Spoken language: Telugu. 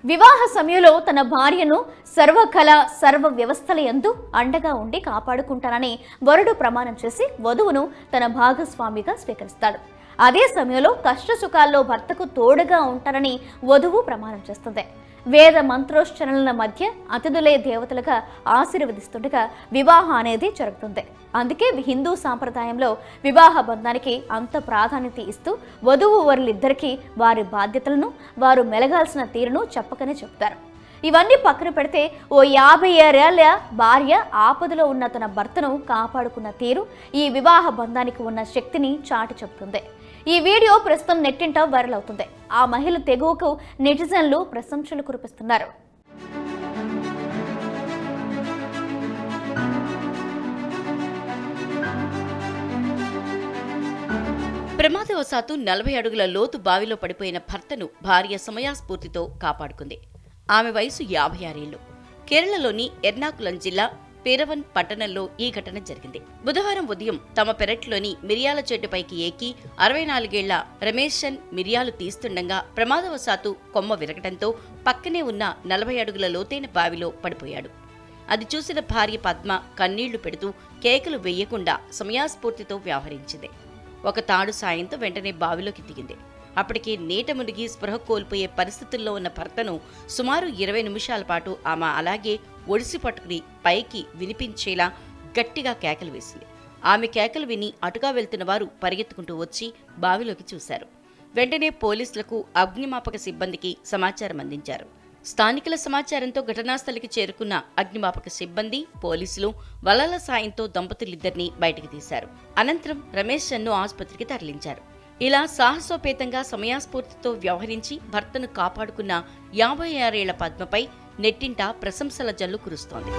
వివాహ సమయంలో తన భార్యను సర్వకళ సర్వ వ్యవస్థల యందు అండగా ఉండి కాపాడుకుంటానని వరుడు ప్రమాణం చేసి వధువును తన భాగస్వామిగా స్వీకరిస్తాడు. అదే సమయంలో కష్ట సుఖాల్లో భర్తకు తోడుగా ఉంటానని వధువు ప్రమాణం చేస్తుంది. వేద మంత్రోచ్చరణల మధ్య అతిథులే దేవతలుగా ఆశీర్వదిస్తుండగా వివాహం అనేది జరుగుతుంది. అందుకే హిందూ సాంప్రదాయంలో వివాహ బంధానికి అంత ప్రాధాన్యత ఇస్తూ వధువు వరులిద్దరికీ వారి బాధ్యతలను, వారు మెలగాల్సిన తీరును చెప్పకనే చెప్తారు. ఇవన్నీ పక్కన పెడితే ఓ 56 ఏళ్ల భార్య ఆపదలో ఉన్న తన భర్తను కాపాడుకున్న తీరు ఈ వివాహ బంధానికి ఉన్న శక్తిని చాటి చెబుతుంది. ఈ వీడియో ప్రస్తుతం నెట్టింట వైరల్ అవుతుంది. ఆ మహిళ తెగువకు నెటిజన్లు ప్రశంసలు కురిపిస్తున్నారు. ప్రమాదవశాత్తు 40 అడుగుల లోతు బావిలో పడిపోయిన భర్తను భార్య సమయాస్ఫూర్తితో కాపాడుకుంది. ఆమె వయసు 56 ఏళ్లు. కేరళలోని ఎర్నాకులం జిల్లా పేరవన్ పట్టణంలో ఈ ఘటన జరిగింది. బుధవారం ఉదయం తమ పెరట్లోని మిరియాల చెట్టుపైకి ఎక్కి 64 ఏళ్ల రమేశన్ మిరియాలు తీస్తుండగా ప్రమాదవశాత్తు కొమ్మ విరగటంతో పక్కనే ఉన్న 40 అడుగుల లోతైన బావిలో పడిపోయాడు. అది చూసిన భార్య పద్మ కన్నీళ్లు పెడుతూ కేకలు వేయకుండా సమయాస్ఫూర్తితో వ్యవహరించింది. ఒక తాడు సాయంతో వెంటనే బావిలోకి దిగింది. అప్పటికే నీట మునిగి స్పృహ కోల్పోయే పరిస్థితుల్లో ఉన్న భర్తను సుమారు 20 నిమిషాల పాటు ఆమె అలాగే ఒడిసి పట్టుకుని పైకి వినిపించేలా గట్టిగా కేకలు వేసింది. ఆమె కేకలు విని అటుగా వెళ్తున్న వారు పరిగెత్తుకుంటూ వచ్చి బావిలోకి చూశారు. వెంటనే పోలీసులకు, అగ్నిమాపక సిబ్బందికి సమాచారం అందించారు. స్థానికుల సమాచారంతో ఘటనాస్థలికి చేరుకున్న అగ్నిమాపక సిబ్బంది, పోలీసులు వలల సాయంతో దంపతులిద్దరినీ బయటకు తీశారు. అనంతరం రమేశన్ను ఆసుపత్రికి తరలించారు. ఇలా సాహసోపేతంగా సమయాస్ఫూర్తితో వ్యవహరించి భర్తను కాపాడుకున్న 56 ఏళ్ల పద్మపై నెట్టింట ప్రశంసల జల్లు కురుస్తోంది.